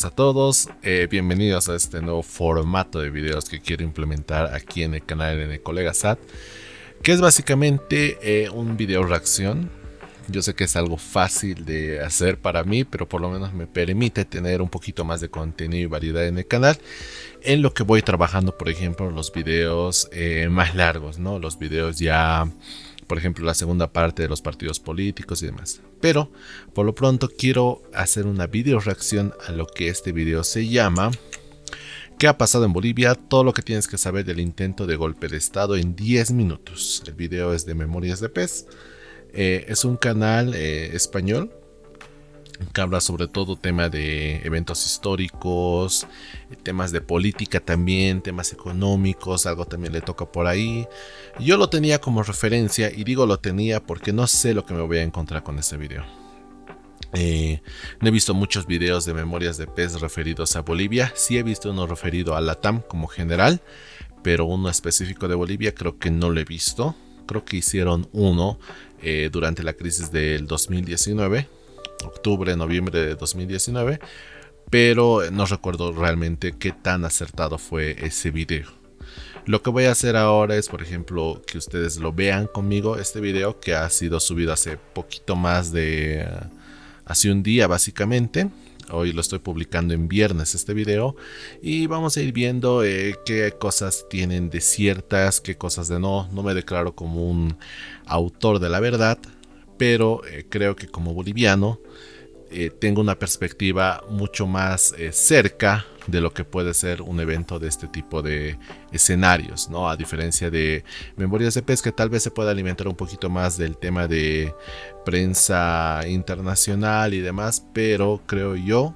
A todos, bienvenidos a este nuevo formato de videos que quiero implementar aquí en el canal de mi colega Sat, que es básicamente un video reacción. Yo sé que es algo fácil de hacer para mí, pero por lo menos me permite tener un poquito más de contenido y variedad en el canal, en lo que voy trabajando, por ejemplo, los videos más largos, ¿no? Los videos ya, por ejemplo, la segunda parte de los partidos políticos y demás. Pero por lo pronto quiero hacer una video reacción a lo que este video se llama ¿Qué ha pasado en Bolivia? Todo lo que tienes que saber del intento de golpe de estado en 10 minutos. El video es de Memorias de Pez. Es un canal español que habla sobre todo tema de eventos históricos, temas de política también, temas económicos, algo también le toca por ahí. Yo lo tenía como referencia y digo lo tenía porque no sé lo que me voy a encontrar con este video. No he visto muchos videos de Memorias de Pez referidos a Bolivia. Sí he visto uno referido a Latam como general, pero uno específico de Bolivia creo que no lo he visto. Creo que hicieron uno durante la crisis del 2019, octubre, noviembre de 2019, pero no recuerdo realmente qué tan acertado fue ese video. Lo que voy a hacer ahora es, por ejemplo, que ustedes lo vean conmigo, este video que ha sido subido hace poquito más de hace un día básicamente. Hoy lo estoy publicando en viernes este video y vamos a ir viendo qué cosas tienen de ciertas, qué cosas de no. No me declaro como un autor de la verdad, pero creo que como boliviano tengo una perspectiva mucho más cerca de lo que puede ser un evento de este tipo de escenarios, ¿no? A diferencia de Memorias de Pez, que tal vez se pueda alimentar un poquito más del tema de prensa internacional y demás, pero creo yo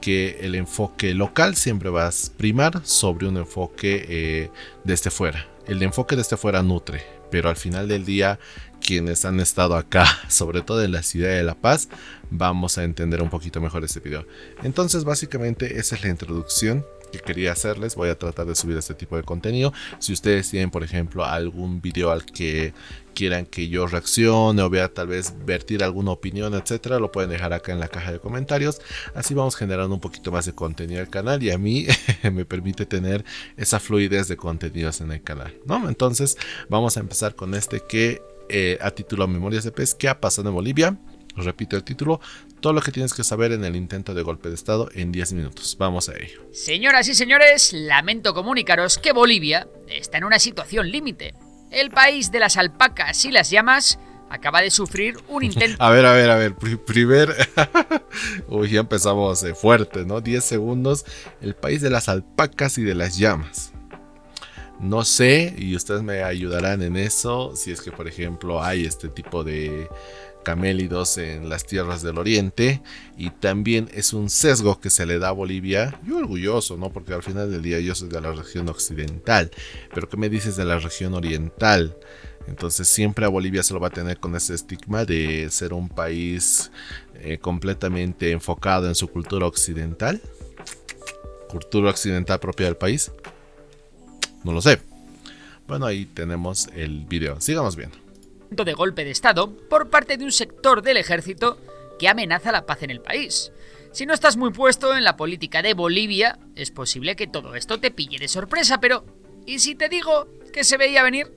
que el enfoque local siempre va a primar sobre un enfoque desde fuera. El enfoque desde fuera nutre, pero al final del día quienes han estado acá, sobre todo en la ciudad de La Paz, vamos a entender un poquito mejor este video. Entonces básicamente esa es la introducción que quería hacerles. Voy a tratar de subir este tipo de contenido. Si ustedes tienen, por ejemplo, algún video al que quieran que yo reaccione o vea, tal vez vertir alguna opinión, etcétera, lo pueden dejar acá en la caja de comentarios. Así vamos generando un poquito más de contenido al canal y a mí me permite tener esa fluidez de contenidos en el canal, ¿no? Entonces vamos a empezar con este que a título Memorias de Pez, ¿qué ha pasado en Bolivia? Repito el título, todo lo que tienes que saber en el intento de golpe de estado en 10 minutos. Vamos a ello. Señoras y señores, lamento comunicaros que Bolivia está en una situación límite. El país de las alpacas y las llamas acaba de sufrir un intento... A ver, primer... Uy, ya empezamos fuerte, ¿no? 10 segundos, el país de las alpacas y de las llamas. No sé, y ustedes me ayudarán en eso, si es que por ejemplo hay este tipo de camélidos en las tierras del oriente, y también es un sesgo que se le da a Bolivia. Yo orgulloso, ¿no? Porque al final del día yo soy de la región occidental, pero ¿qué me dices de la región oriental? Entonces siempre a Bolivia se lo va a tener con ese estigma de ser un país completamente enfocado en su cultura occidental propia del país. No lo sé. Bueno, ahí tenemos el video. Sigamos viendo. De golpe de estado por parte de un sector del ejército que amenaza la paz en el país. Si no estás muy puesto en la política de Bolivia, es posible que todo esto te pille de sorpresa, pero ¿y si te digo que se veía venir?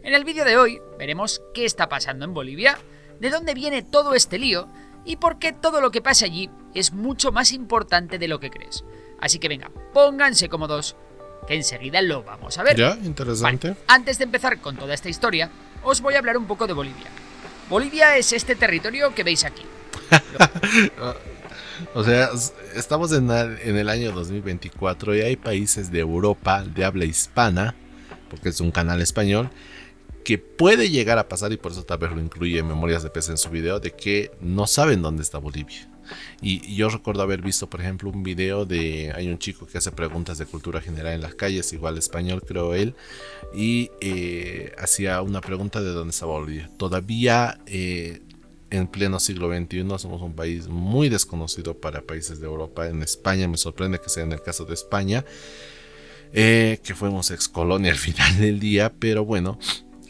En el vídeo de hoy veremos qué está pasando en Bolivia, de dónde viene todo este lío y por qué todo lo que pasa allí es mucho más importante de lo que crees. Así que venga, pónganse cómodos, que enseguida lo vamos a ver. Ya, interesante. Vale, antes de empezar con toda esta historia, os voy a hablar un poco de Bolivia. Bolivia es este territorio que veis aquí. O sea, estamos en el año 2024 y hay países de Europa de habla hispana, porque es un canal español, que puede llegar a pasar, y por eso tal vez lo incluye en Memorias de Pez en su video, de que no saben dónde está Bolivia. Y yo recuerdo haber visto, por ejemplo, un video de... Hay un chico que hace preguntas de cultura general en las calles, igual español creo él, y hacía una pregunta de dónde estaba Bolivia. Todavía en pleno siglo XXI somos un país muy desconocido para países de Europa. En España me sorprende que sea en el caso de España, que fuimos ex colonia al final del día, pero bueno...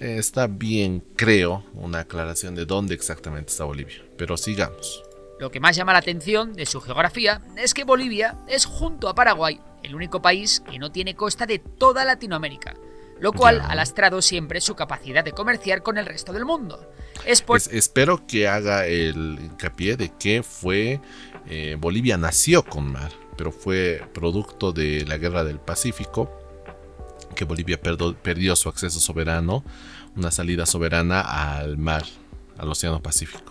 Está bien, creo, una aclaración de dónde exactamente está Bolivia. Pero sigamos. Lo que más llama la atención de su geografía es que Bolivia es, junto a Paraguay, el único país que no tiene costa de toda Latinoamérica, lo cual ha lastrado siempre su capacidad de comerciar con el resto del mundo. Espero que haga el hincapié de que Bolivia nació con mar, pero fue producto de la Guerra del Pacífico, que Bolivia perdió su acceso soberano, una salida soberana al mar, al Océano Pacífico.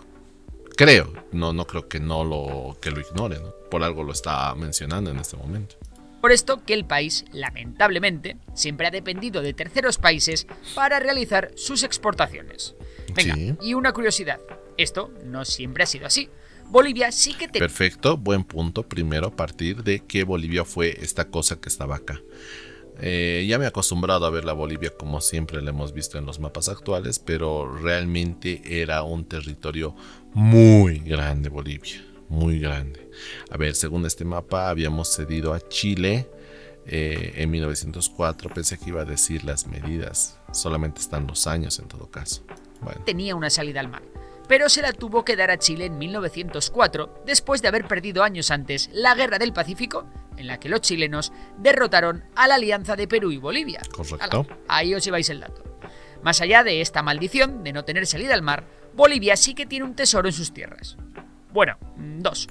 Creo, no creo que lo ignore, ¿no? Por algo lo está mencionando en este momento. Por esto que el país, lamentablemente, siempre ha dependido de terceros países para realizar sus exportaciones. Venga, sí. Y una curiosidad, esto no siempre ha sido así. Bolivia sí que Perfecto, buen punto. Primero partir de que Bolivia fue esta cosa que estaba acá. Ya me he acostumbrado a ver la Bolivia como siempre la hemos visto en los mapas actuales, pero realmente era un territorio muy grande Bolivia, muy grande. A ver, según este mapa habíamos cedido a Chile en 1904, pensé que iba a decir las medidas, solamente están los años en todo caso. Bueno. Tenía una salida al mar, pero se la tuvo que dar a Chile en 1904, después de haber perdido años antes la Guerra del Pacífico, en la que los chilenos derrotaron a la alianza de Perú y Bolivia. Correcto. Ahí os lleváis el dato. Más allá de esta maldición de no tener salida al mar, Bolivia sí que tiene un tesoro en sus tierras. Bueno, dos.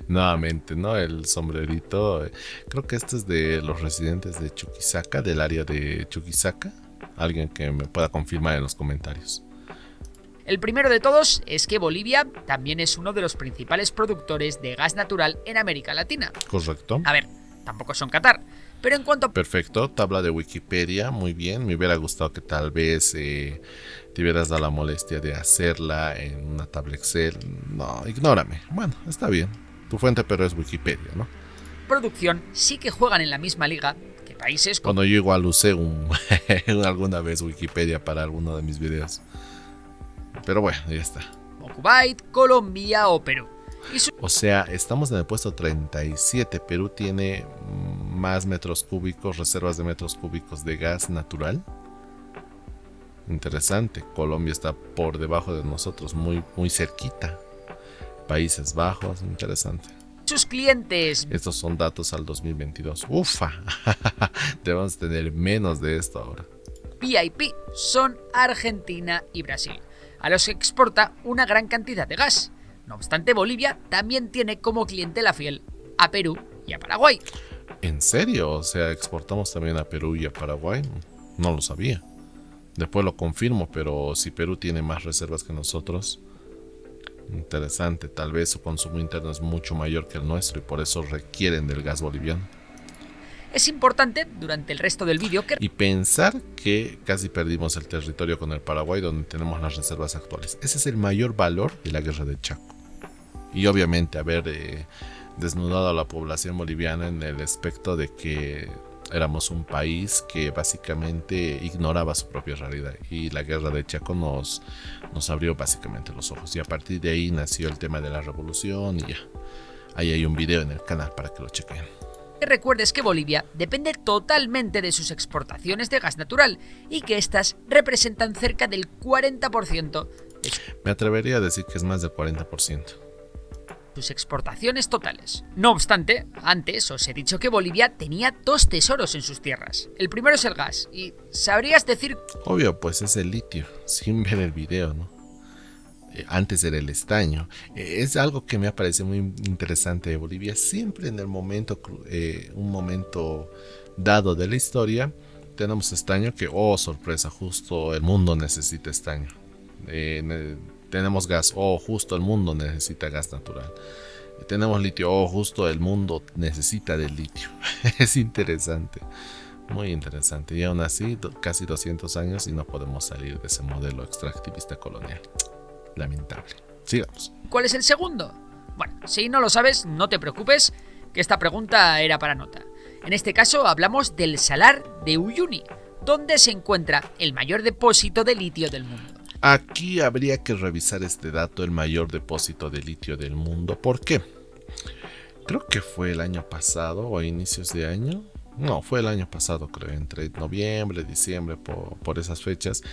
Nuevamente, ¿no? El sombrerito. Creo que este es de los residentes de Chuquisaca, del área de Chuquisaca. Alguien que me pueda confirmar en los comentarios. El primero de todos es que Bolivia también es uno de los principales productores de gas natural en América Latina. Correcto. A ver, tampoco son Qatar, pero en cuanto a... Perfecto, tabla de Wikipedia, muy bien. Me hubiera gustado que tal vez te hubieras dado la molestia de hacerla en una tabla Excel. No, ignórame. Bueno, está bien. Tu fuente pero es Wikipedia, ¿no? Producción sí que juegan en la misma liga que países como... Cuando yo igual usé alguna vez Wikipedia para alguno de mis videos. Pero bueno, ya está. Kuwait, Colombia o Perú. O sea, estamos en el puesto 37. Perú tiene más metros cúbicos, reservas de metros cúbicos de gas natural. Interesante. Colombia está por debajo de nosotros, muy, muy cerquita. Países Bajos, interesante. Sus clientes. Estos son datos al 2022. Ufa. Debemos tener menos de esto ahora. VIP son Argentina y Brasil, a los que exporta una gran cantidad de gas. No obstante, Bolivia también tiene como clientela fiel a Perú y a Paraguay. ¿En serio? O sea, ¿exportamos también a Perú y a Paraguay? No lo sabía. Después lo confirmo, pero si Perú tiene más reservas que nosotros, interesante. Tal vez su consumo interno es mucho mayor que el nuestro y por eso requieren del gas boliviano. Es importante durante el resto del vídeo que... Y pensar que casi perdimos el territorio con el Paraguay, donde tenemos las reservas actuales. Ese es el mayor valor de la guerra de Chaco. Y obviamente haber desnudado a la población boliviana en el aspecto de que éramos un país que básicamente ignoraba su propia realidad. Y la guerra de Chaco nos abrió básicamente los ojos. Y a partir de ahí nació el tema de la revolución y ya. Ahí hay un video en el canal para que lo chequen. Recuerdes que Bolivia depende totalmente de sus exportaciones de gas natural y que estas representan cerca del 40% de Me atrevería a decir que es más del 40%. Sus exportaciones totales. No obstante, antes os he dicho que Bolivia tenía dos tesoros en sus tierras. El primero es el gas, y ¿sabrías decir? Obvio, pues es el litio, sin ver el video, ¿no? Antes era el estaño. Es algo que me ha parecido muy interesante de Bolivia. Siempre en el momento, un momento dado de la historia, tenemos estaño que, oh sorpresa, justo el mundo necesita estaño. Tenemos gas, oh justo el mundo necesita gas natural. Tenemos litio, oh justo el mundo necesita del litio. Es interesante, muy interesante. Y aún así, casi 200 años y no podemos salir de ese modelo extractivista colonial. Lamentable. Sigamos. ¿Cuál es el segundo? Bueno, si no lo sabes, no te preocupes, que esta pregunta era para nota. En este caso hablamos del Salar de Uyuni, donde se encuentra el mayor depósito de litio del mundo. Aquí habría que revisar este dato, el mayor depósito de litio del mundo. ¿Por qué? Creo que fue el año pasado o a inicios de año. No, fue el año pasado, creo, entre noviembre, diciembre, por esas fechas,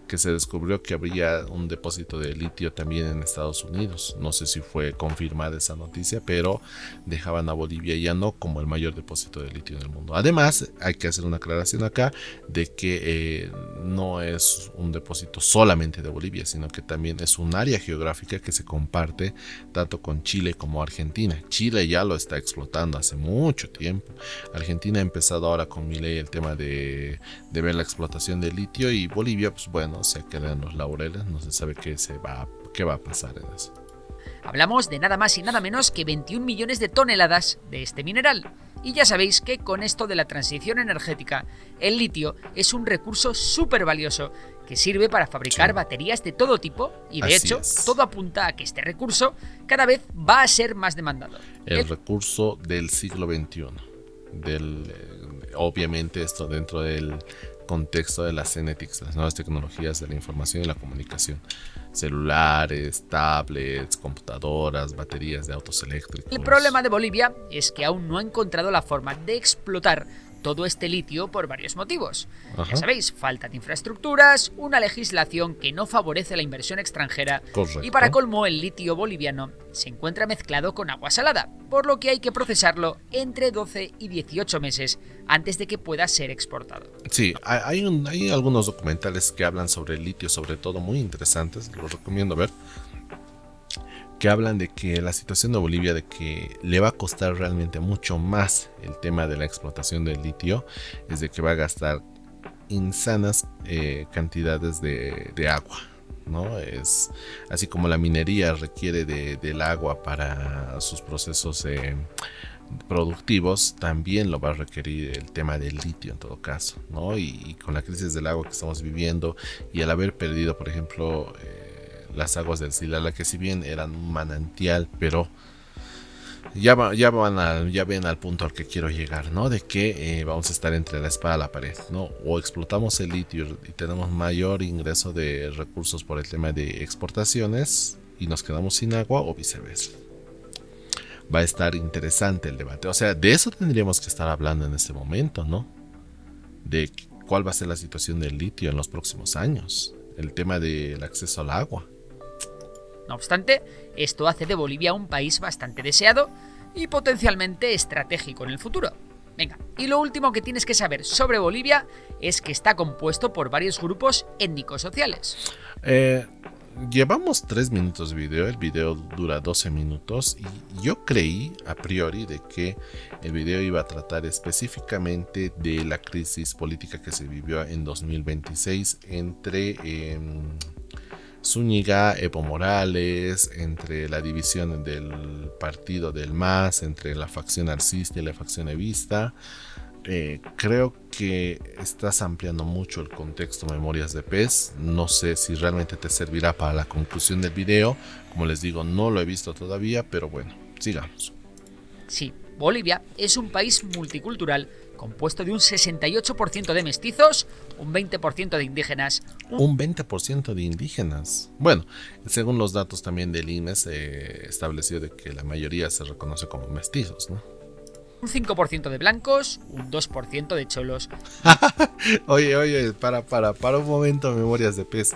que se descubrió que habría un depósito de litio también en Estados Unidos. No sé si fue confirmada esa noticia, pero dejaban a Bolivia ya no como el mayor depósito de litio en el mundo. Además, hay que hacer una aclaración acá de que no es un depósito solamente de Bolivia, sino que también es un área geográfica que se comparte tanto con Chile como Argentina. Chile ya lo está explotando hace mucho tiempo. Argentina empezado ahora con Milei el tema de ver la explotación del litio, y Bolivia, pues bueno, se queda en los laureles, no se sabe qué va a pasar en eso. Hablamos de nada más y nada menos que 21 millones de toneladas de este mineral. Y ya sabéis que con esto de la transición energética, el litio es un recurso súper valioso que sirve para fabricar baterías de todo tipo y de hecho todo apunta a que este recurso cada vez va a ser más demandado. El recurso del siglo XXI. Obviamente esto dentro del contexto de las Cenetics, las nuevas tecnologías de la información y la comunicación, celulares, tablets, computadoras, baterías de autos eléctricos. El problema de Bolivia es que aún no ha encontrado la forma de explotar todo este litio por varios motivos. Ya sabéis, falta de infraestructuras, una legislación que no favorece la inversión extranjera. Correcto. Y para colmo el litio boliviano se encuentra mezclado con agua salada, por lo que hay que procesarlo entre 12 y 18 meses antes de que pueda ser exportado. Sí, hay algunos documentales que hablan sobre el litio, sobre todo muy interesantes, los recomiendo ver, que hablan de que la situación de Bolivia, de que le va a costar realmente mucho más el tema de la explotación del litio, es de que va a gastar insanas cantidades de agua, ¿no? Es así como la minería requiere del agua para sus procesos productivos, también lo va a requerir el tema del litio en todo caso, ¿no? Y con la crisis del agua que estamos viviendo y al haber perdido, por ejemplo, las aguas del Silala, que si bien eran un manantial, pero ya ven al punto al que quiero llegar, ¿no? De que vamos a estar entre la espada y la pared, ¿no? O explotamos el litio y tenemos mayor ingreso de recursos por el tema de exportaciones y nos quedamos sin agua, o viceversa. Va a estar interesante el debate. O sea, de eso tendríamos que estar hablando en este momento, ¿no? De cuál va a ser la situación del litio en los próximos años. El tema del acceso al agua. No obstante, esto hace de Bolivia un país bastante deseado y potencialmente estratégico en el futuro. Venga, y lo último que tienes que saber sobre Bolivia es que está compuesto por varios grupos étnicos sociales. Llevamos 3 minutos de video, el video dura 12 minutos y yo creí a priori de que el video iba a tratar específicamente de la crisis política que se vivió en 2026 entre Zúñiga, Evo Morales, entre la división del partido del MAS, entre la facción arcista y la facción evista. Creo que estás ampliando mucho el contexto Memorias de Pez. No sé si realmente te servirá para la conclusión del video. Como les digo, no lo he visto todavía, pero bueno, sigamos. Sí, Bolivia es un país multicultural compuesto de un 68% de mestizos, un 20% de indígenas. Un 20% de indígenas. Bueno, según los datos también del INE se estableció de que la mayoría se reconoce como mestizos, ¿no? Un 5% de blancos, un 2% de cholos. Oye, para un momento, Memorias de Pez.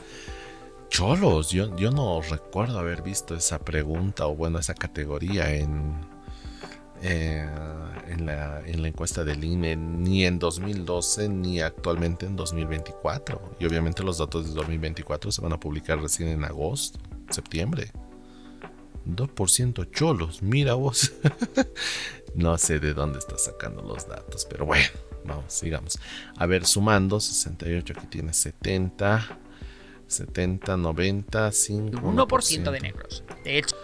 Cholos, yo no recuerdo haber visto esa pregunta o bueno, esa categoría en la encuesta del INE, ni en 2012 ni actualmente en 2024. Y obviamente los datos de 2024 se van a publicar recién en agosto, septiembre. 2% cholos, mira vos. No sé de dónde está sacando los datos, pero bueno, vamos, sigamos. A ver, sumando, 68, aquí tiene 70, 90, 5, 1% de negros. De hecho,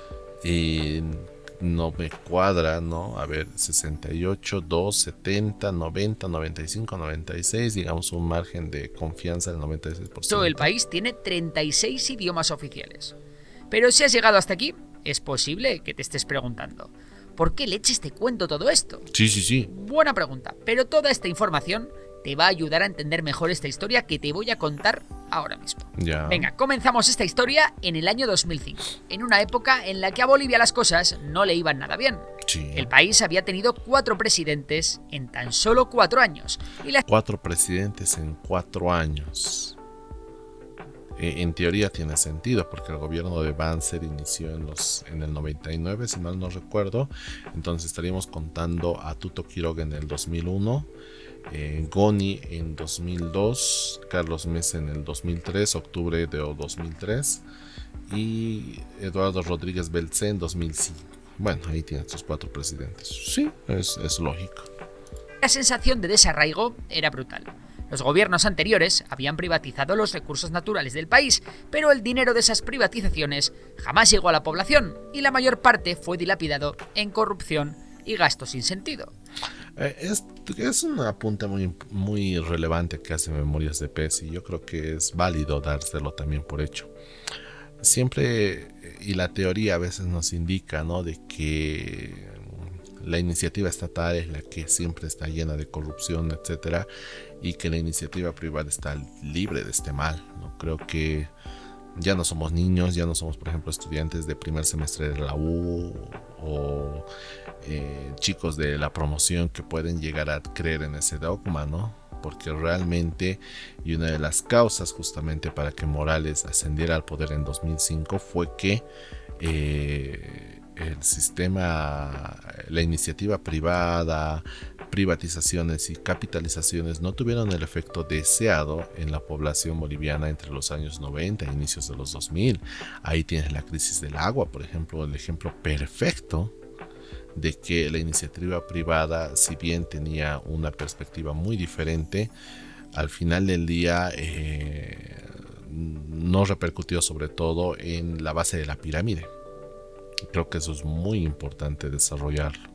no me cuadra, ¿no? A ver, 68, 2, 70, 90, 95, 96, digamos un margen de confianza del 96%. El país tiene 36 idiomas oficiales. Pero si has llegado hasta aquí, es posible que te estés preguntando, ¿por qué leches te cuento todo esto? Sí. Buena pregunta, pero toda esta información te va a ayudar a entender mejor esta historia que te voy a contar ahora mismo. Ya. Venga, comenzamos esta historia en el año 2005, en una época en la que a Bolivia las cosas no le iban nada bien. Sí. El país había tenido 4 presidentes en tan solo 4 años. Y 4 presidentes en 4 años. En teoría tiene sentido, porque el gobierno de Banzer inició en el 99, si mal no recuerdo. Entonces estaríamos contando a Tuto Quiroga en el 2001, Goni en 2002, Carlos Mesa en el 2003, octubre de 2003, y Eduardo Rodríguez Belcé en 2005. Bueno, ahí tienes tus 4 presidentes. Sí, es lógico. La sensación de desarraigo era brutal. Los gobiernos anteriores habían privatizado los recursos naturales del país, pero el dinero de esas privatizaciones jamás llegó a la población y la mayor parte fue dilapidado en corrupción y gasto sin sentido. Es un apunte muy relevante que hace Memorias de Pez, y yo creo que es válido dárselo también por hecho. Siempre, y la teoría a veces nos indica, ¿no?, de que la iniciativa estatal es la que siempre está llena de corrupción, etcétera, y que la iniciativa privada está libre de este mal, ¿no? Creo que ya no somos niños, ya no somos, por ejemplo, estudiantes de primer semestre de la U o chicos de la promoción que pueden llegar a creer en ese dogma, ¿no? Porque realmente, y una de las causas justamente para que Morales ascendiera al poder en 2005 fue que el sistema, la iniciativa privada, privatizaciones y capitalizaciones no tuvieron el efecto deseado en la población boliviana entre los años 90 e inicios de los 2000. Ahí tienes la crisis del agua, por ejemplo, el ejemplo perfecto de que la iniciativa privada, si bien tenía una perspectiva muy diferente, al final del día no repercutió sobre todo en la base de la pirámide. Creo que eso es muy importante desarrollarlo.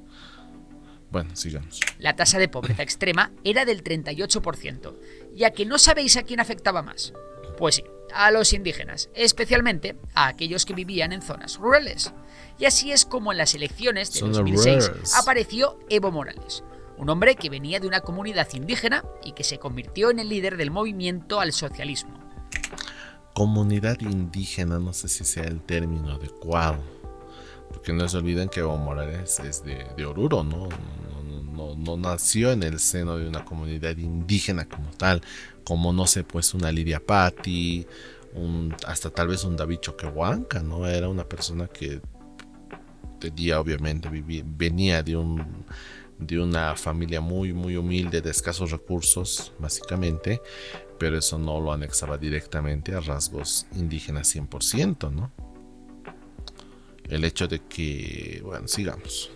Bueno, sigamos. La tasa de pobreza extrema era del 38%, ya que no sabéis a quién afectaba más. Pues sí, a los indígenas, especialmente a aquellos que vivían en zonas rurales. Y así es como en las elecciones de 2006 apareció Evo Morales, un hombre que venía de una comunidad indígena y que se convirtió en el líder del movimiento al socialismo. Comunidad indígena, no sé si sea el término adecuado, porque no se olviden que Evo Morales es de Oruro, ¿no? No nació en el seno de una comunidad indígena como tal, como no sé, pues una Lidia Patti, hasta tal vez un David Choquehuanca, ¿no? Era una persona que tenía, obviamente, venía de una familia muy humilde, de escasos recursos, básicamente, pero eso no lo anexaba directamente a rasgos indígenas 100%, ¿no? El hecho de que, bueno, sigamos.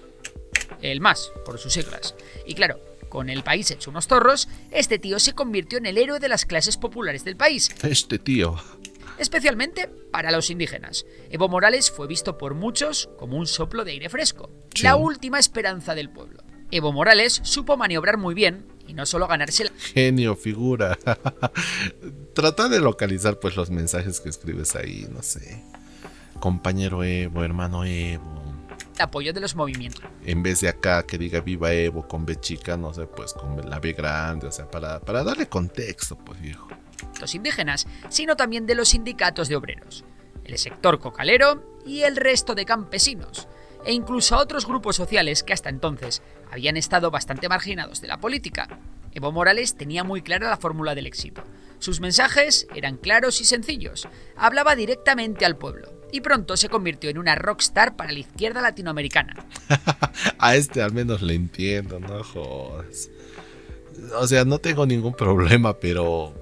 El MAS, por sus siglas. Y claro, con el país hecho unos zorros, este tío se convirtió en el héroe de las clases populares del país. Este tío. Especialmente para los indígenas. Evo Morales fue visto por muchos como un soplo de aire fresco, sí, la última esperanza del pueblo. Evo Morales supo maniobrar muy bien y no solo ganarse la... Genio, figura. Trata de localizar pues los mensajes que escribes ahí, no sé. Compañero Evo, hermano Evo. El apoyo de los movimientos. En vez de acá que diga viva Evo con B chica, no sé, pues con la B grande, o sea, para darle contexto, pues viejo. Los indígenas, sino también de los sindicatos de obreros, el sector cocalero y el resto de campesinos, e incluso a otros grupos sociales que hasta entonces habían estado bastante marginados de la política. Evo Morales tenía muy clara la fórmula del éxito. Sus mensajes eran claros y sencillos, hablaba directamente al pueblo, y pronto se convirtió en una rockstar para la izquierda latinoamericana. A este al menos le entiendo, no jodas. O sea, no tengo ningún problema, pero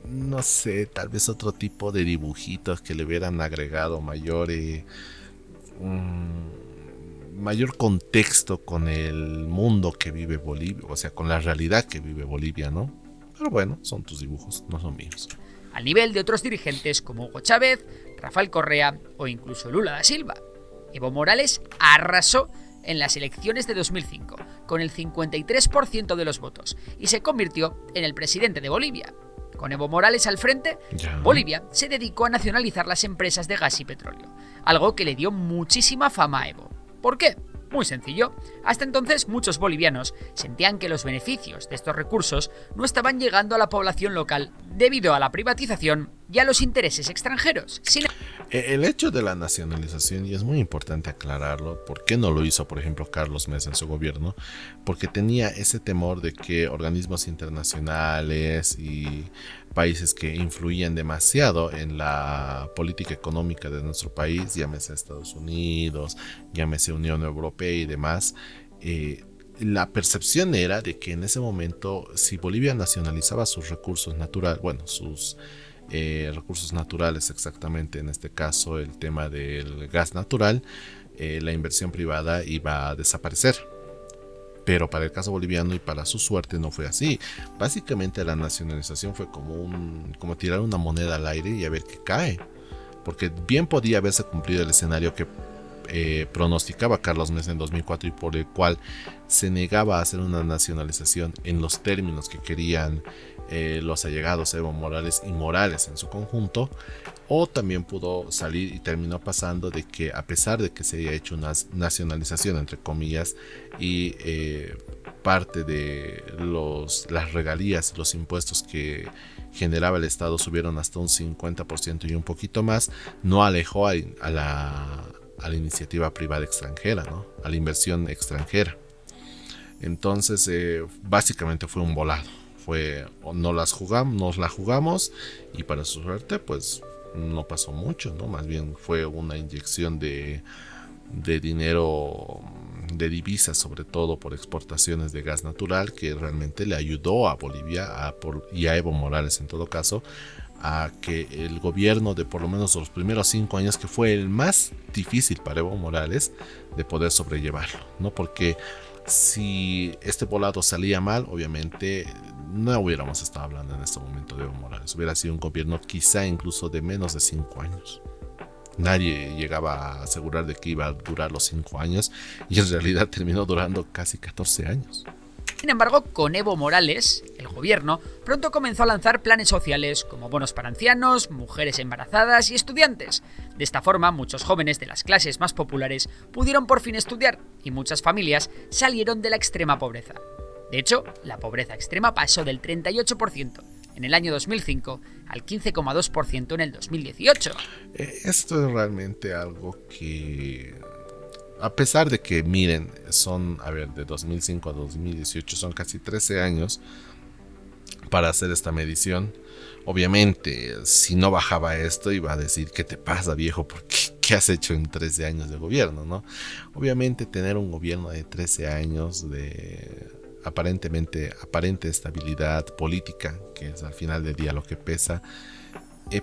no sé, tal vez otro tipo de dibujitos que le hubieran agregado mayor contexto con el mundo que vive Bolivia, o sea, con la realidad que vive Bolivia, ¿no? Pero bueno, son tus dibujos, no son míos. Al nivel de otros dirigentes como Hugo Chávez, Rafael Correa o incluso Lula da Silva. Evo Morales arrasó en las elecciones de 2005 con el 53% de los votos y se convirtió en el presidente de Bolivia. Con Evo Morales al frente, Bolivia se dedicó a nacionalizar las empresas de gas y petróleo, algo que le dio muchísima fama a Evo. ¿Por qué? Muy sencillo. Hasta entonces muchos bolivianos sentían que los beneficios de estos recursos no estaban llegando a la población local debido a la privatización y a los intereses extranjeros. El hecho de la nacionalización, y es muy importante aclararlo, ¿por qué no lo hizo, por ejemplo, Carlos Mesa en su gobierno? Porque tenía ese temor de que organismos internacionales y países que influían demasiado en la política económica de nuestro país, llámese Estados Unidos, llámese Unión Europea y demás, la percepción era de que en ese momento, si Bolivia nacionalizaba sus recursos naturales, bueno, sus recursos naturales exactamente, en este caso el tema del gas natural, la inversión privada iba a desaparecer. Pero para el caso boliviano y para su suerte no fue así. Básicamente la nacionalización fue como tirar una moneda al aire y a ver qué cae. Porque bien podía haberse cumplido el escenario que pronosticaba Carlos Mesa en 2004 y por el cual se negaba a hacer una nacionalización en los términos que querían los allegados Evo Morales y Morales en su conjunto, o también pudo salir y terminó pasando de que a pesar de que se haya hecho una nacionalización entre comillas y parte de las regalías, los impuestos que generaba el Estado subieron hasta un 50% y un poquito más, no alejó a la iniciativa privada extranjera, ¿no? A la inversión extranjera. Entonces básicamente fue un volado, nos la jugamos y para su suerte pues no pasó mucho, ¿no? Más bien fue una inyección de dinero, de divisas, sobre todo por exportaciones de gas natural, que realmente le ayudó a Bolivia y a Evo Morales en todo caso a que el gobierno de por lo menos los primeros 5 años, que fue el más difícil para Evo Morales de poder sobrellevarlo, ¿no? Porque si este volado salía mal, obviamente no hubiéramos estado hablando en este momento de Evo Morales. Hubiera sido un gobierno quizá incluso de menos de 5 años. Nadie llegaba a asegurar de que iba a durar los 5 años y en realidad terminó durando casi 14 años. Sin embargo, con Evo Morales, el gobierno pronto comenzó a lanzar planes sociales como bonos para ancianos, mujeres embarazadas y estudiantes. De esta forma, muchos jóvenes de las clases más populares pudieron por fin estudiar y muchas familias salieron de la extrema pobreza. De hecho, la pobreza extrema pasó del 38% en el año 2005 al 15,2% en el 2018. Esto es realmente algo que, a pesar de que, miren, de 2005 a 2018 son casi 13 años para hacer esta medición. Obviamente, si no bajaba esto, iba a decir, ¿qué te pasa, viejo? ¿Qué has hecho en 13 años de gobierno, no? Obviamente, tener un gobierno de 13 años de aparente estabilidad política, que es al final del día lo que pesa,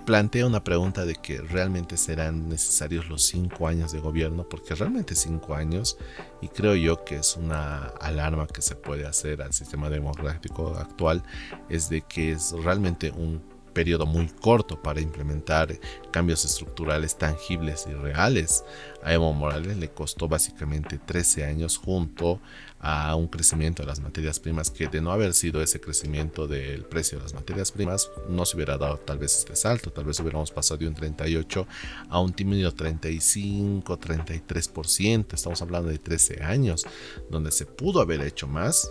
plantea una pregunta de que realmente serán necesarios los 5 años de gobierno, porque realmente 5 años, y creo yo que es una alarma que se puede hacer al sistema democrático actual, es de que es realmente un periodo muy corto para implementar cambios estructurales tangibles y reales. A Evo Morales le costó básicamente 13 años junto a un crecimiento de las materias primas que, de no haber sido ese crecimiento del precio de las materias primas, no se hubiera dado tal vez este salto. Tal vez hubiéramos pasado de un 38 a un tímido 35, 33%. Estamos hablando de 13 años donde se pudo haber hecho más.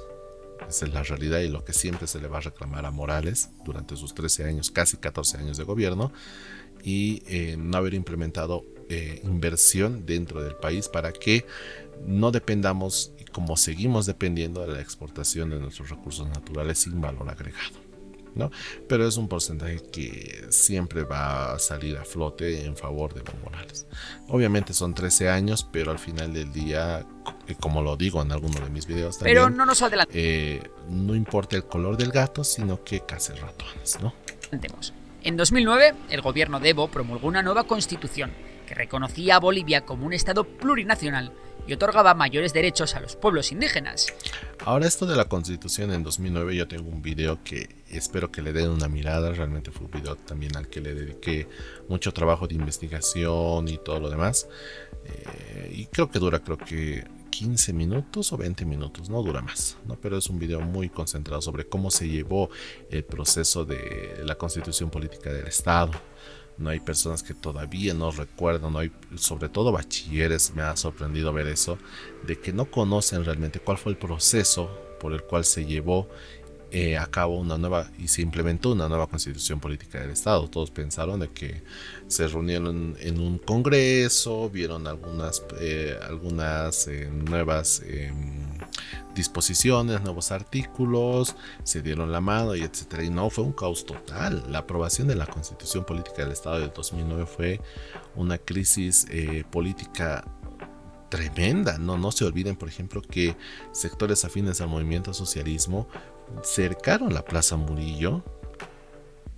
Esa es la realidad y lo que siempre se le va a reclamar a Morales durante sus 13 años, casi 14 años de gobierno, y no haber implementado inversión dentro del país para que no dependamos, como seguimos dependiendo, de la exportación de nuestros recursos naturales sin valor agregado, ¿no? Pero es un porcentaje que siempre va a salir a flote en favor de Evo Morales. Obviamente son 13 años, pero al final del día, como lo digo en alguno de mis videos también, pero no nos adelantemos. No importa el color del gato, sino que case ratones, ¿no? En 2009, el gobierno de Evo promulgó una nueva constitución que reconocía a Bolivia como un estado plurinacional y otorgaba mayores derechos a los pueblos indígenas. Ahora, esto de la constitución en 2009, yo tengo un video que espero que le den una mirada. Realmente fue un video también al que le dediqué mucho trabajo de investigación y todo lo demás, y creo que 15 minutos o 20 minutos, no dura más, ¿no? Pero es un video muy concentrado sobre cómo se llevó el proceso de la constitución política del Estado, No hay personas que todavía no recuerdan, no hay, sobre todo bachilleres, me ha sorprendido ver eso, de que no conocen realmente cuál fue el proceso por el cual se llevó a cabo una nueva y se implementó una nueva constitución política del Estado. Todos pensaron de que se reunieron en un congreso, vieron algunas nuevas disposiciones, nuevos artículos, se dieron la mano y etcétera. Y no, fue un caos total. La aprobación de la constitución política del Estado del 2009 fue una crisis política tremenda. No se olviden, por ejemplo, que sectores afines al movimiento socialismo cercaron la Plaza Murillo,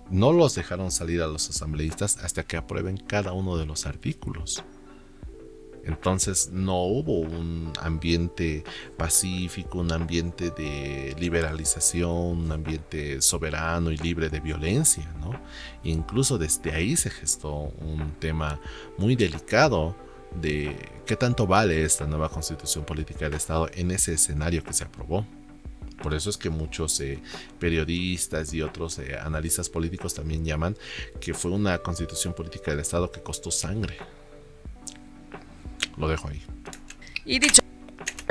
no los dejaron salir a los asambleístas hasta que aprueben cada uno de los artículos. Entonces no hubo un ambiente pacífico, un ambiente de liberalización, un ambiente soberano y libre de violencia, ¿no? Incluso desde ahí se gestó un tema muy delicado de qué tanto vale esta nueva constitución política del Estado en ese escenario que se aprobó. Por eso es que muchos periodistas y otros analistas políticos también llaman que fue una constitución política del Estado que costó sangre. Lo dejo ahí. Y dicho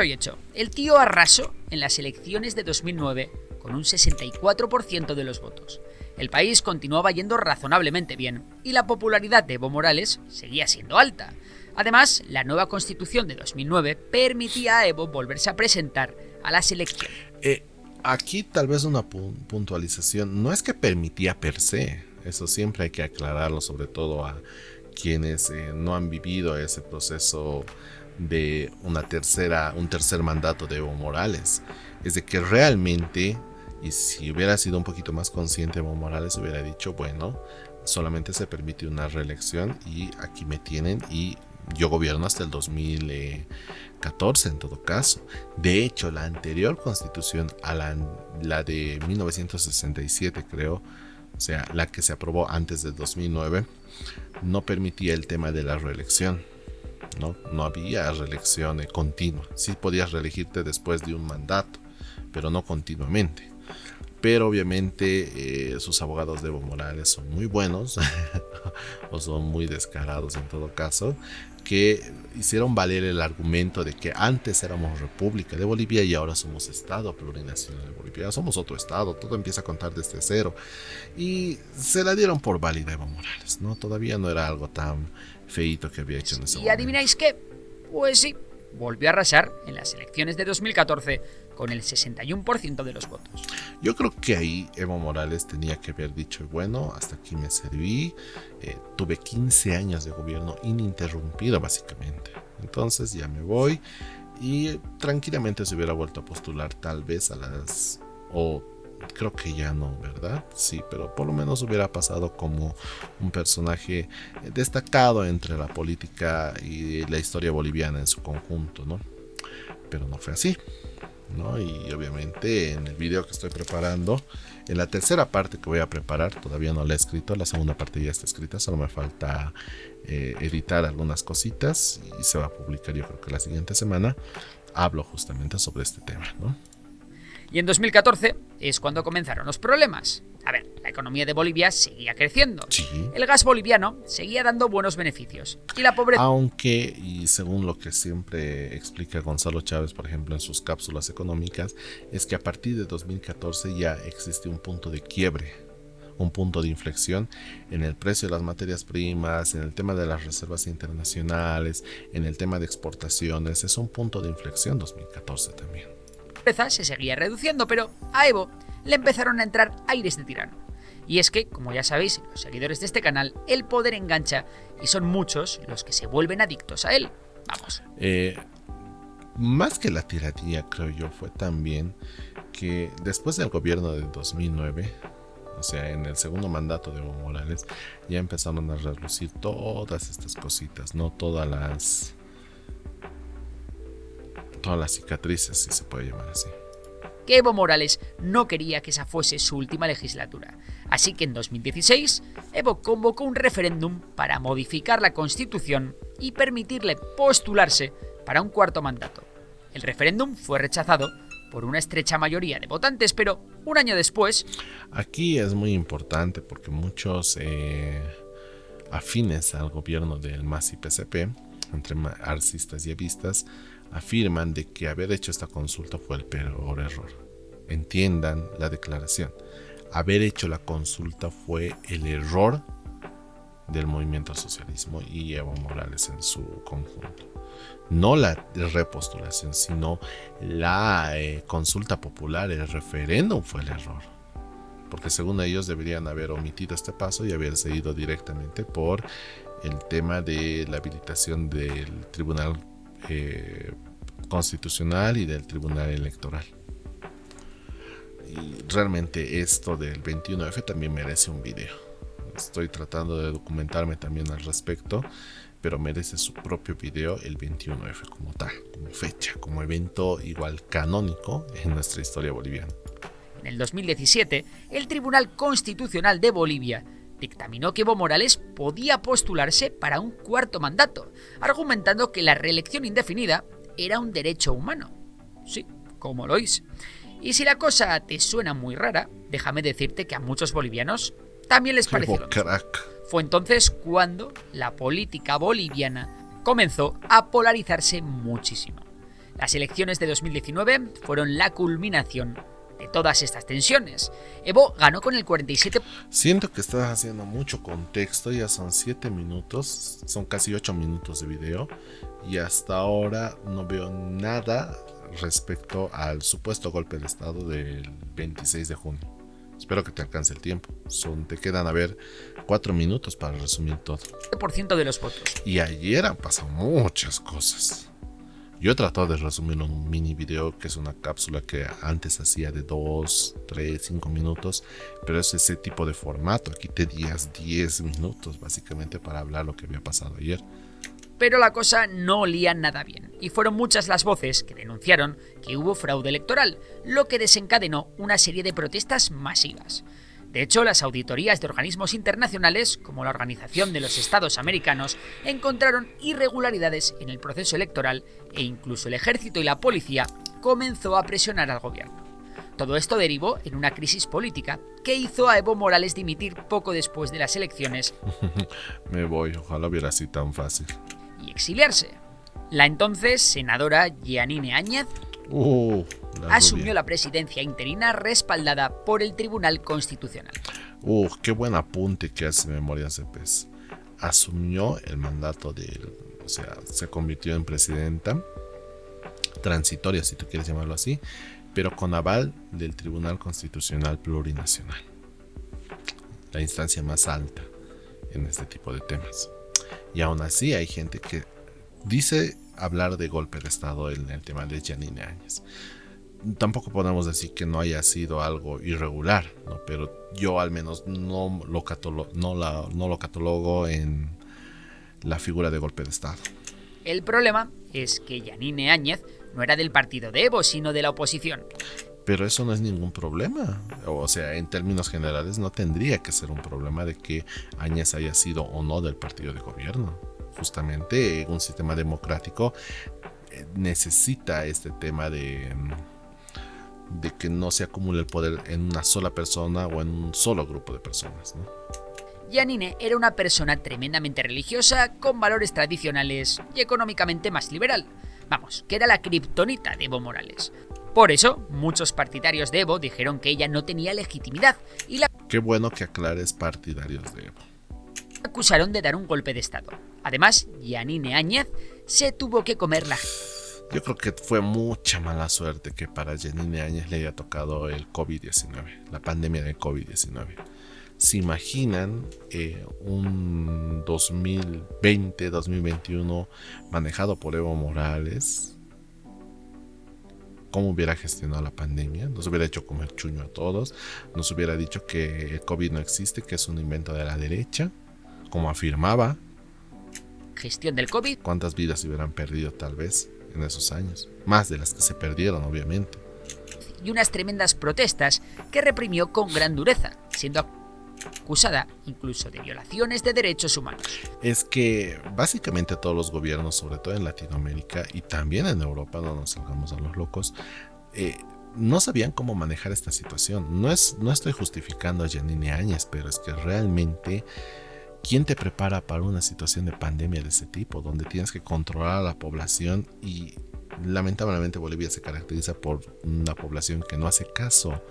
y hecho, el tío arrasó en las elecciones de 2009 con un 64% de los votos. El país continuaba yendo razonablemente bien y la popularidad de Evo Morales seguía siendo alta. Además, la nueva constitución de 2009 permitía a Evo volverse a presentar a las elecciones. Aquí tal vez una puntualización. No es que permitía per se, eso siempre hay que aclararlo, sobre todo a quienes no han vivido ese proceso de un tercer mandato de Evo Morales. Es de que realmente, y si hubiera sido un poquito más consciente, Evo Morales hubiera dicho, bueno, solamente se permite una reelección y aquí me tienen y yo gobierno hasta el 2014 en todo caso. De hecho, la anterior constitución a la de 1967, creo, o sea, la que se aprobó antes del 2009, no permitía el tema de la reelección. No había reelección continua. Sí podías reelegirte después de un mandato, pero no continuamente. Pero obviamente sus abogados de Evo Morales son muy buenos o son muy descarados en todo caso, que hicieron valer el argumento de que antes éramos República de Bolivia y ahora somos Estado Plurinacional de Bolivia. Somos otro Estado, todo empieza a contar desde cero. Y se la dieron por válida Evo Morales, ¿no? Todavía no era algo tan feíto que había hecho en ese momento. ¿Y adivináis qué? Pues sí, volvió a arrasar en las elecciones de 2014 con el 61% de los votos. Yo creo que ahí Evo Morales tenía que haber dicho, bueno, hasta aquí me serví, tuve 15 años de gobierno ininterrumpido básicamente, entonces ya me voy, y tranquilamente se hubiera vuelto a postular tal vez creo que ya no, ¿verdad? Sí, pero por lo menos hubiera pasado como un personaje destacado entre la política y la historia boliviana en su conjunto, ¿no? Pero no fue así, ¿no? Y obviamente en el video que estoy preparando, en la tercera parte que voy a preparar, todavía no la he escrito, la segunda parte ya está escrita, solo me falta editar algunas cositas y se va a publicar yo creo que la siguiente semana. Hablo justamente sobre este tema, ¿no? Y en 2014 es cuando comenzaron los problemas. A ver, la economía de Bolivia seguía creciendo. Sí. El gas boliviano seguía dando buenos beneficios. Y la pobreza... Aunque, y según lo que siempre explica Gonzalo Chávez, por ejemplo, en sus cápsulas económicas, es que a partir de 2014 ya existe un punto de quiebre, un punto de inflexión en el precio de las materias primas, en el tema de las reservas internacionales, en el tema de exportaciones. Es un punto de inflexión 2014 también. Se seguía reduciendo, pero a Evo le empezaron a entrar aires de tirano. Y es que, como ya sabéis, los seguidores de este canal, el poder engancha y son muchos los que se vuelven adictos a él. Vamos. Más que la tiranía, creo yo, fue también que después del gobierno de 2009, o sea, en el segundo mandato de Evo Morales, ya empezaron a relucir todas estas cositas, ¿no? Todas las cicatrices, si se puede llamar así. Que Evo Morales no quería que esa fuese su última legislatura. Así que en 2016, Evo convocó un referéndum para modificar la Constitución y permitirle postularse para un cuarto mandato. El referéndum fue rechazado por una estrecha mayoría de votantes, pero un año después... Aquí es muy importante porque muchos afines al gobierno del MAS y PCP, entre arcistas y evistas, afirman de que haber hecho esta consulta fue el peor error. Entiendan la declaración. Haber hecho la consulta fue el error del movimiento al socialismo y Evo Morales en su conjunto. No la repostulación, sino la consulta popular, el referéndum fue el error. Porque según ellos deberían haber omitido este paso y haberse ido directamente por el tema de la habilitación del Tribunal Constitucional y del Tribunal Electoral. Y realmente esto del 21F también merece un video. Estoy tratando de documentarme también al respecto, pero merece su propio video el 21F como tal, como fecha, como evento igual canónico en nuestra historia boliviana. En el 2017, el Tribunal Constitucional de Bolivia dictaminó que Evo Morales podía postularse para un cuarto mandato, argumentando que la reelección indefinida era un derecho humano. Sí, como lo oís. Y si la cosa te suena muy rara, déjame decirte que a muchos bolivianos también les pareció lo mismo. Fue entonces cuando la política boliviana comenzó a polarizarse muchísimo. Las elecciones de 2019 fueron la culminación de todas estas tensiones. Evo ganó con el 47%. Siento que estás haciendo mucho contexto, ya son 7 minutos, son casi 8 minutos de video y hasta ahora no veo nada respecto al supuesto golpe de estado del 26 de junio. Espero que te alcance el tiempo. Te quedan a ver 4 minutos para resumir todo. De los votos. Y ayer han pasado muchas cosas. Yo he tratado de resumir en un mini video que es una cápsula que antes hacía de 2, 3, 5 minutos, pero es ese tipo de formato. Aquí te días 10 minutos básicamente para hablar lo que había pasado ayer. Pero la cosa no olía nada bien, y fueron muchas las voces que denunciaron que hubo fraude electoral, lo que desencadenó una serie de protestas masivas. De hecho, las auditorías de organismos internacionales, como la Organización de los Estados Americanos, encontraron irregularidades en el proceso electoral e incluso el ejército y la policía comenzó a presionar al gobierno. Todo esto derivó en una crisis política que hizo a Evo Morales dimitir poco después de las elecciones. Me voy, ojalá hubiera sido tan fácil. Y exiliarse. La entonces senadora Jeanine Áñez asumió la presidencia interina respaldada por el Tribunal Constitucional. Qué buen apunte que hace Memorias de Pez. Asumió el mandato o sea, se convirtió en presidenta transitoria, si tú quieres llamarlo así, pero con aval del Tribunal Constitucional Plurinacional, la instancia más alta en este tipo de temas. Y aún así hay gente que dice hablar de golpe de estado en el tema de Jeanine Áñez. Tampoco podemos decir que no haya sido algo irregular, ¿no? Pero yo al menos no lo catalogo en la figura de golpe de estado. El problema es que Jeanine Áñez no era del partido de Evo, sino de la oposición. Pero eso no es ningún problema. O sea, en términos generales no tendría que ser un problema de que Áñez haya sido o no del partido de gobierno. Justamente un sistema democrático necesita este tema de que no se acumule el poder en una sola persona o en un solo grupo de personas, ¿no? Jeanine era una persona tremendamente religiosa, con valores tradicionales y económicamente más liberal. Vamos, que era la kriptonita de Evo Morales. Por eso, muchos partidarios de Evo dijeron que ella no tenía legitimidad y la... Qué bueno que aclares partidarios de Evo. Acusaron de dar un golpe de estado. Además, Jeanine Áñez se tuvo que comer la... Yo creo que fue mucha mala suerte que para Jeanine Áñez le haya tocado el COVID-19, la pandemia de COVID-19. ¿Se imaginan un 2020-2021 manejado por Evo Morales? ¿Cómo hubiera gestionado la pandemia? Nos hubiera hecho comer chuño a todos, nos hubiera dicho que el COVID no existe, que es un invento de la derecha, como afirmaba. Gestión del COVID. ¿Cuántas vidas se hubieran perdido tal vez en esos años? Más de las que se perdieron, obviamente. Y unas tremendas protestas que reprimió con gran dureza, siendo acusada incluso de violaciones de derechos humanos. Es que básicamente todos los gobiernos, sobre todo en Latinoamérica y también en Europa, no nos salgamos a los locos, no sabían cómo manejar esta situación. No estoy justificando a Jeanine Áñez, pero es que realmente ¿quién te prepara para una situación de pandemia de ese tipo, donde tienes que controlar a la población? Y lamentablemente Bolivia se caracteriza por una población que no hace caso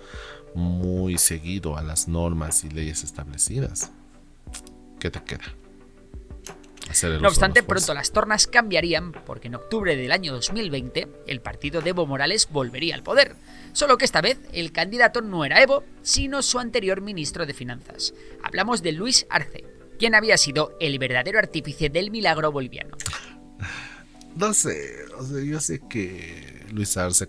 muy seguido a las normas y leyes establecidas. ¿Qué te queda? No obstante, pronto las tornas cambiarían porque en octubre del año 2020 el partido de Evo Morales volvería al poder. Solo que esta vez el candidato no era Evo, sino su anterior ministro de Finanzas. Hablamos de Luis Arce, quien había sido el verdadero artífice del milagro boliviano. No sé, yo sé que Luis Arce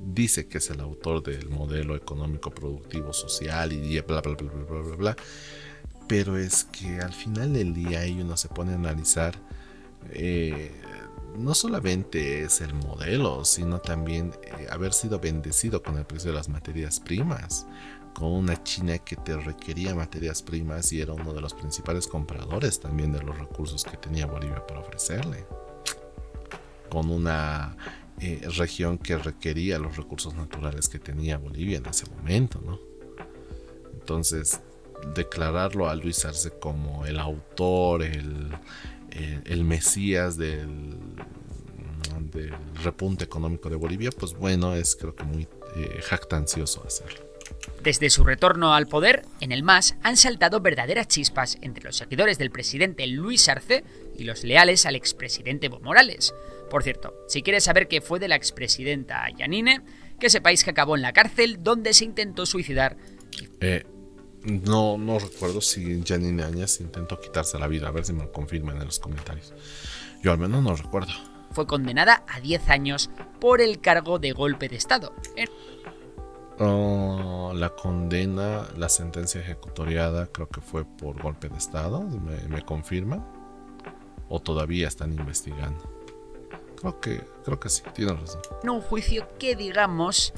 dice que es el autor del modelo económico productivo social y bla bla bla bla bla bla bla. Pero es que al final del día ahí uno se pone a analizar, no solamente es el modelo, sino también haber sido bendecido con el precio de las materias primas, con una China que te requería materias primas y era uno de los principales compradores también de los recursos que tenía Bolivia para ofrecerle, con una región que requería los recursos naturales que tenía Bolivia en ese momento, ¿no? Entonces, declararlo a Luis Arce como el autor, el mesías del repunte económico de Bolivia, pues bueno, es creo que muy jactancioso hacerlo. Desde su retorno al poder, en el MAS han saltado verdaderas chispas entre los seguidores del presidente Luis Arce y los leales al expresidente Evo Morales. Por cierto, si quieres saber qué fue de la expresidenta Yanine, que sepáis que acabó en la cárcel donde se intentó suicidar. No recuerdo si Yanine Áñez intentó quitarse la vida, a ver si me lo confirman en los comentarios. Yo al menos no recuerdo. Fue condenada a 10 años por el cargo de golpe de Estado. La condena, la sentencia ejecutoriada creo que fue por golpe de Estado, ¿me confirman? ¿O todavía están investigando? Creo que sí, tienes razón. En un juicio que, digamos,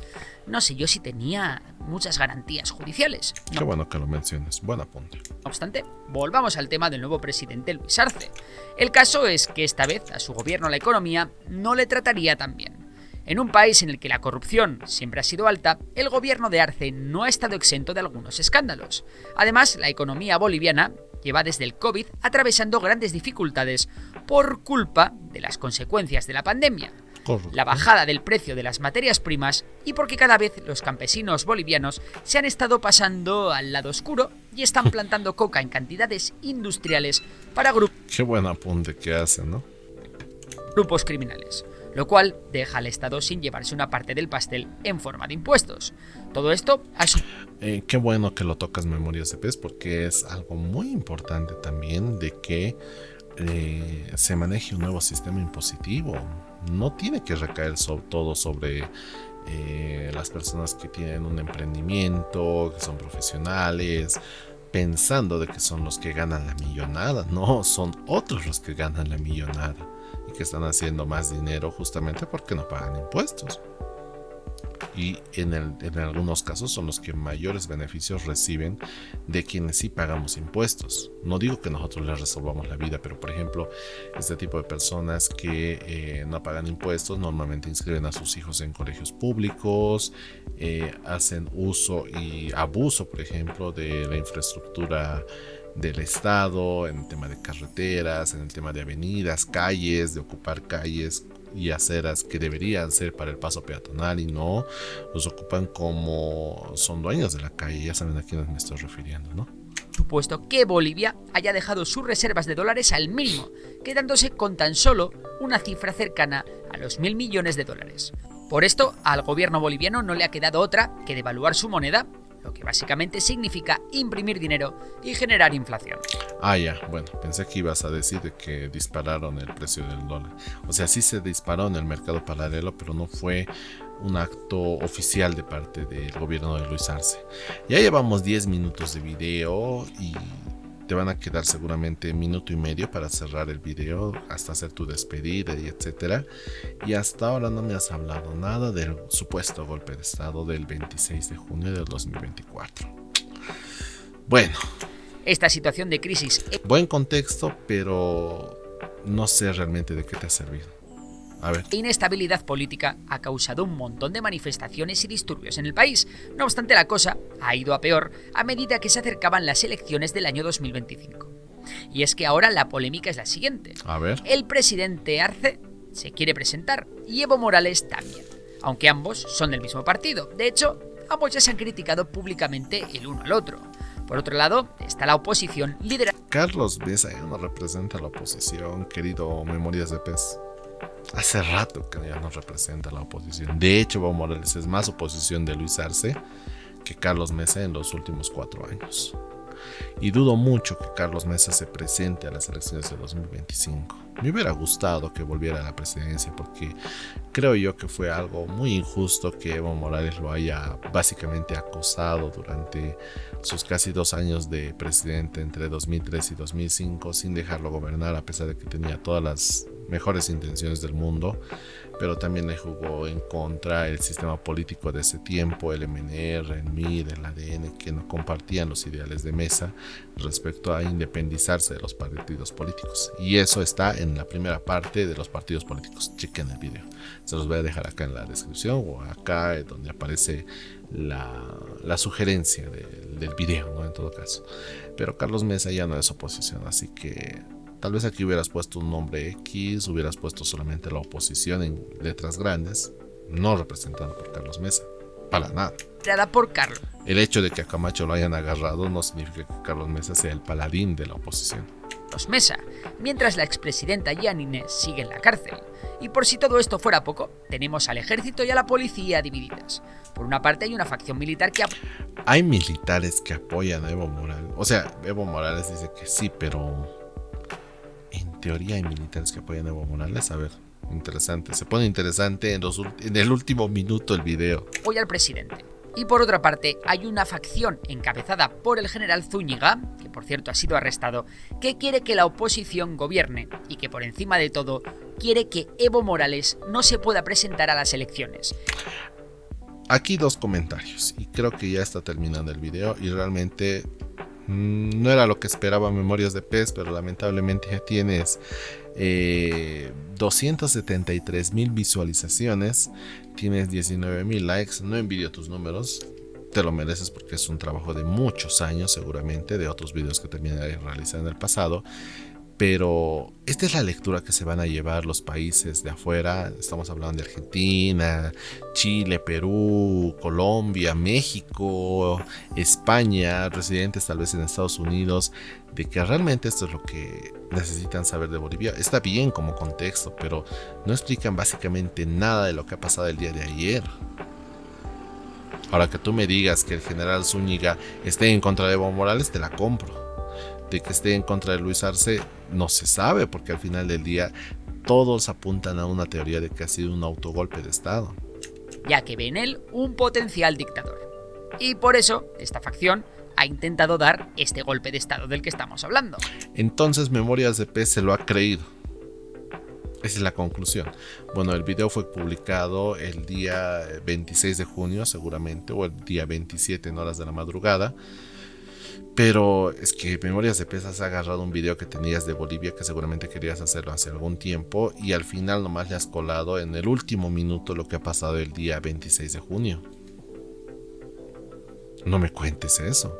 no sé yo si tenía muchas garantías judiciales. No. Qué bueno que lo menciones, buen apunte. No obstante, volvamos al tema del nuevo presidente Luis Arce. El caso es que esta vez a su gobierno la economía no le trataría tan bien. En un país en el que la corrupción siempre ha sido alta, el gobierno de Arce no ha estado exento de algunos escándalos. Además, la economía boliviana lleva desde el COVID atravesando grandes dificultades por culpa de las consecuencias de la pandemia, la bajada del precio de las materias primas y porque cada vez los campesinos bolivianos se han estado pasando al lado oscuro y están plantando coca en cantidades industriales para grupos. Qué buen apunte que hacen, ¿no? Grupos criminales, lo cual deja al Estado sin llevarse una parte del pastel en forma de impuestos. Todo esto a su... Qué bueno que lo tocas, Memorias de Pez, porque es algo muy importante también de que se maneje un nuevo sistema impositivo. No tiene que recaer todo sobre las personas que tienen un emprendimiento, que son profesionales, pensando de que son los que ganan la millonada. No, son otros los que ganan la millonada y que están haciendo más dinero justamente porque no pagan impuestos. Y en algunos casos son los que mayores beneficios reciben de quienes sí pagamos impuestos. No digo que nosotros les resolvamos la vida, pero por ejemplo, este tipo de personas que no pagan impuestos normalmente inscriben a sus hijos en colegios públicos, hacen uso y abuso, por ejemplo, de la infraestructura del Estado, en el tema de carreteras, en el tema de avenidas, calles, de ocupar calles y aceras que deberían ser para el paso peatonal y no los ocupan como son dueños de la calle. Ya saben a quiénes me estoy refiriendo, ¿no? Supuesto que Bolivia haya dejado sus reservas de dólares al mínimo, quedándose con tan solo una cifra cercana a los 1.000 millones de dólares. Por esto, al gobierno boliviano no le ha quedado otra que devaluar su moneda, lo que básicamente significa imprimir dinero y generar inflación. Ya, bueno, pensé que ibas a decir de que dispararon el precio del dólar. O sea, sí se disparó en el mercado paralelo, pero no fue un acto oficial de parte del gobierno de Luis Arce. Ya llevamos 10 minutos de video y te van a quedar seguramente minuto y medio para cerrar el video, hasta hacer tu despedida y etcétera. Y hasta ahora no me has hablado nada del supuesto golpe de Estado del 26 de junio del 2024. Bueno. Esta situación de crisis... Buen contexto, pero no sé realmente de qué te ha servido. A ver. La inestabilidad política ha causado un montón de manifestaciones y disturbios en el país. No obstante, la cosa ha ido a peor a medida que se acercaban las elecciones del año 2025. Y es que ahora la polémica es la siguiente. A ver. El presidente Arce se quiere presentar y Evo Morales también, aunque ambos son del mismo partido. De hecho, ambos ya se han criticado públicamente el uno al otro. Por otro lado, está la oposición liderada. Carlos Mesa ya no representa a la oposición, querido Memorias de Pez. Hace rato que ya no representa a la oposición. De hecho, Evo Morales es más oposición de Luis Arce que Carlos Mesa en los últimos 4 años. Y dudo mucho que Carlos Mesa se presente a las elecciones de 2025. Me hubiera gustado que volviera a la presidencia porque creo yo que fue algo muy injusto que Evo Morales lo haya básicamente acosado durante sus casi 2 años de presidente entre 2003 y 2005 sin dejarlo gobernar, a pesar de que tenía todas las mejores intenciones del mundo, pero también le jugó en contra el sistema político de ese tiempo, el MNR, el MIR, el ADN, que no compartían los ideales de Mesa respecto a independizarse de los partidos políticos. Y eso está en la primera parte de los partidos políticos. Chequen el video. Se los voy a dejar acá en la descripción o acá donde aparece la sugerencia del video, ¿no? En todo caso. Pero Carlos Mesa ya no es oposición, así que tal vez aquí hubieras puesto un nombre X, hubieras puesto solamente la oposición en letras grandes, no representado por Carlos Mesa, para nada. Creada por Carlos El hecho de que a Camacho lo hayan agarrado no significa que Carlos Mesa sea el paladín de la oposición. Mesa, mientras la expresidenta Yanine sigue en la cárcel. Y por si todo esto fuera poco, tenemos al ejército y a la policía divididas. Por una parte hay una facción militar que hay militares que apoyan a Evo Morales. O sea, Evo Morales dice que sí, pero en teoría hay militares que apoyan a Evo Morales. A ver, interesante. Se pone interesante en el último minuto del video. Apoya al presidente. Y por otra parte, hay una facción encabezada por el general Zúñiga, que por cierto ha sido arrestado, que quiere que la oposición gobierne y que por encima de todo quiere que Evo Morales no se pueda presentar a las elecciones. Aquí 2 comentarios y creo que ya está terminando el video y realmente no era lo que esperaba Memorias de Pez, pero lamentablemente ya tienes 273,000 visualizaciones, tienes 19,000 likes. No envidio tus números, te lo mereces porque es un trabajo de muchos años, seguramente de otros videos que también he realizado en el pasado. Pero esta es la lectura que se van a llevar los países de afuera. Estamos hablando de Argentina, Chile, Perú, Colombia, México, España, residentes tal vez en Estados Unidos, de que realmente esto es lo que necesitan saber de Bolivia. Está bien como contexto, pero no explican básicamente nada de lo que ha pasado el día de ayer. Ahora que tú me digas que el general Zúñiga esté en contra de Evo Morales, te la compro. De que esté en contra de Luis Arce no se sabe, porque al final del día todos apuntan a una teoría de que ha sido un autogolpe de estado, ya que ve en él un potencial dictador. Y por eso esta facción ha intentado dar este golpe de estado del que estamos hablando. Entonces Memorias de Pez se lo ha creído. Esa es la conclusión. Bueno, el video fue publicado el día 26 de junio seguramente, o el día 27 en horas de la madrugada. Pero es que Memorias de Pez has agarrado un video que tenías de Bolivia que seguramente querías hacerlo hace algún tiempo y al final nomás le has colado en el último minuto lo que ha pasado el día 26 de junio. No me cuentes eso.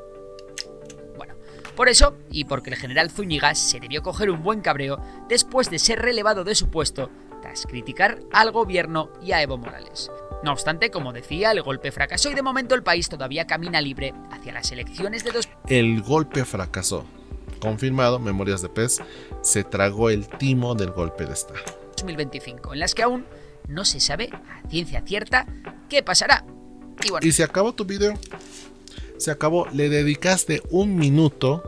Bueno, por eso y porque el general Zúñiga se debió coger un buen cabreo después de ser relevado de su puesto tras criticar al gobierno y a Evo Morales. No obstante, como decía, el golpe fracasó y de momento el país todavía camina libre hacia las elecciones de El golpe fracasó. Confirmado, Memorias de Pez se tragó el timo del golpe de estado. 2025, en las que aún no se sabe a ciencia cierta qué pasará. Y se acabó tu video. Se acabó. Le dedicaste 1 minuto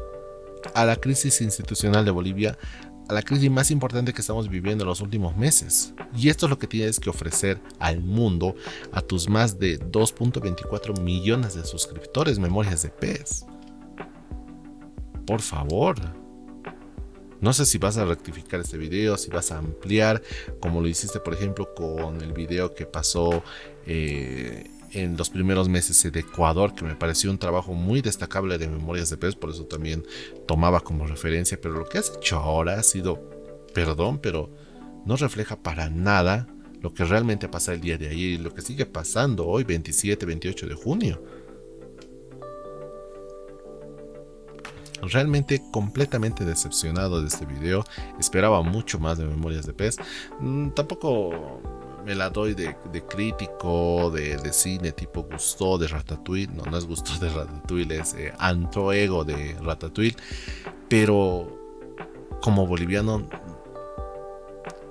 a la crisis institucional de Bolivia, a la crisis más importante que estamos viviendo en los últimos meses. Y esto es lo que tienes que ofrecer al mundo, a tus más de 2.24 millones de suscriptores, Memorias de Pez. Por favor. No sé si vas a rectificar este video, si vas a ampliar, como lo hiciste por ejemplo con el video que pasó en los primeros meses de Ecuador, que me pareció un trabajo muy destacable de Memorias de Pez, por eso también tomaba como referencia. Pero lo que has hecho ahora ha sido, perdón, pero no refleja para nada lo que realmente ha pasado el día de ayer y lo que sigue pasando hoy, 27, 28 de junio. Realmente completamente decepcionado de este video. Esperaba mucho más de Memorias de Pez. Tampoco me la doy de crítico de cine tipo Gusteau de Ratatouille. No es Gusteau de Ratatouille, es Antoego de Ratatouille. Pero como boliviano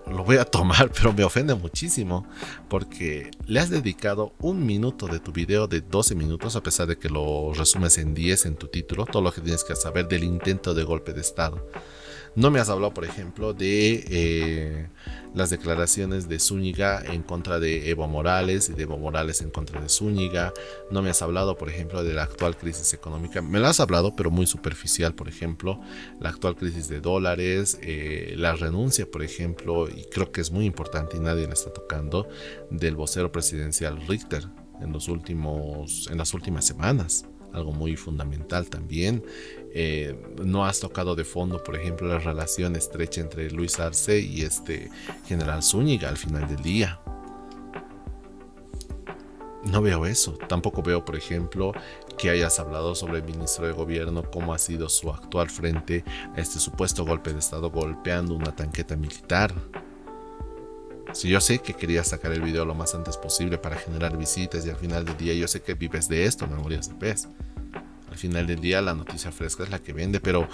lo voy a tomar, pero me ofende muchísimo porque le has dedicado un minuto de tu video de 12 minutos, a pesar de que lo resumes en 10 en tu título, todo lo que tienes que saber del intento de golpe de estado. No me has hablado, por ejemplo, de las declaraciones de Zúñiga en contra de Evo Morales y de Evo Morales en contra de Zúñiga. No me has hablado, por ejemplo, de la actual crisis económica. Me lo has hablado, pero muy superficial, por ejemplo. La actual crisis de dólares, la renuncia, por ejemplo, y creo que es muy importante y nadie la está tocando, del vocero presidencial Richter en las últimas semanas. Algo muy fundamental también. No has tocado de fondo, por ejemplo, la relación estrecha entre Luis Arce y este general Zúñiga al final del día. No veo eso. Tampoco veo, por ejemplo, que hayas hablado sobre el ministro de gobierno, cómo ha sido su actual frente a este supuesto golpe de estado golpeando una tanqueta militar. Si yo sé que querías sacar el video lo más antes posible para generar visitas y al final del día yo sé que vives de esto, Memorias de Pez. Al final del día la noticia fresca es la que vende, pero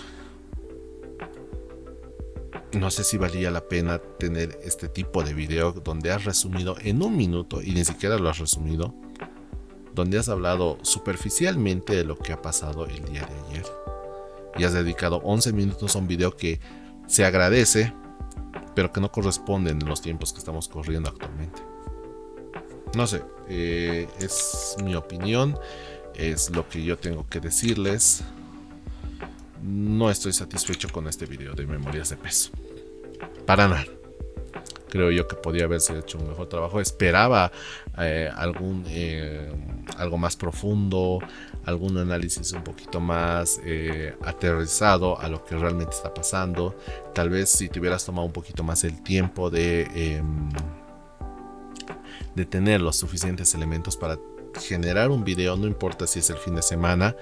no sé si valía la pena tener este tipo de video donde has resumido en un minuto, y ni siquiera lo has resumido, donde has hablado superficialmente de lo que ha pasado el día de ayer y has dedicado 11 minutos a un video que se agradece, pero que no corresponden en los tiempos que estamos corriendo actualmente. No sé, es mi opinión, es lo que yo tengo que decirles. No estoy satisfecho con este video de Memorias de Pez, para nada. Creo yo que podía haberse hecho un mejor trabajo. Esperaba algo más profundo, algún análisis un poquito más aterrizado a lo que realmente está pasando. Tal vez si te hubieras tomado un poquito más el tiempo de tener los suficientes elementos para generar un video, no importa si es el fin de semana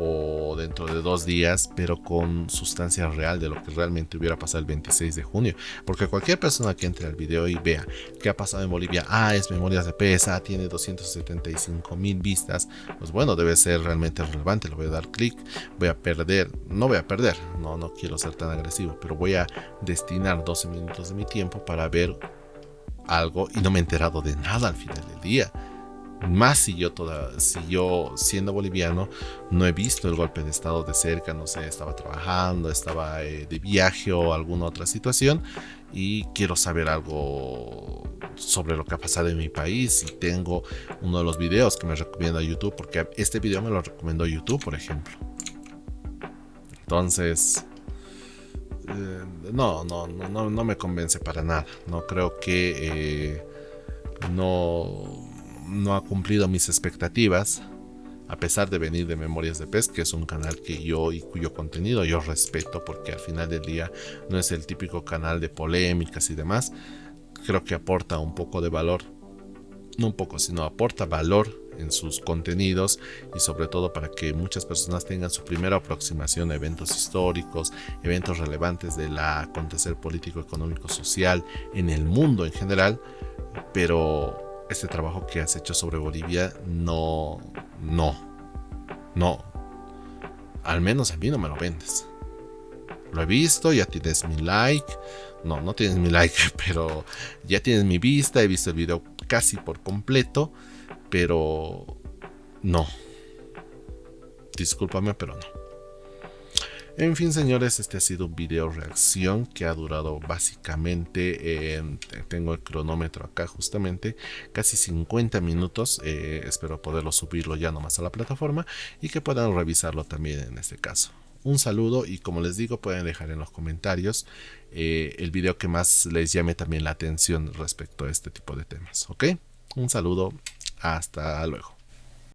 o dentro de 2 días, pero con sustancia real de lo que realmente hubiera pasado el 26 de junio, porque cualquier persona que entre al video y vea qué ha pasado en Bolivia, es Memorias de Pez, tiene 275,000 vistas, pues bueno, debe ser realmente relevante. Le voy a dar clic, no quiero ser tan agresivo, pero voy a destinar 12 minutos de mi tiempo para ver algo y no me he enterado de nada al final del día. Más si yo siendo boliviano no he visto el golpe de estado de cerca, no sé, estaba trabajando, estaba de viaje o alguna otra situación y quiero saber algo sobre lo que ha pasado en mi país. Y tengo uno de los videos que me recomienda YouTube, porque este video me lo recomendó YouTube, por ejemplo. Entonces no me convence para nada. No creo que no ha cumplido mis expectativas, a pesar de venir de Memorias de Pez, que es un canal que yo y cuyo contenido yo respeto, porque al final del día no es el típico canal de polémicas y demás. Creo que aporta un poco de valor, no un poco, sino aporta valor en sus contenidos, y sobre todo para que muchas personas tengan su primera aproximación a eventos históricos, eventos relevantes del acontecer político, económico, social en el mundo en general. Pero este trabajo que has hecho sobre Bolivia no, al menos a mí no me lo vendes. Lo he visto, ya tienes mi like, no tienes mi like, pero ya tienes mi vista, he visto el video casi por completo, pero no, discúlpame, pero no. En fin, señores, este ha sido un video reacción que ha durado básicamente, tengo el cronómetro acá justamente, casi 50 minutos. Espero poderlo subirlo ya nomás a la plataforma y que puedan revisarlo también en este caso. Un saludo, y como les digo, pueden dejar en los comentarios el video que más les llame también la atención respecto a este tipo de temas, ¿ok? Un saludo, hasta luego.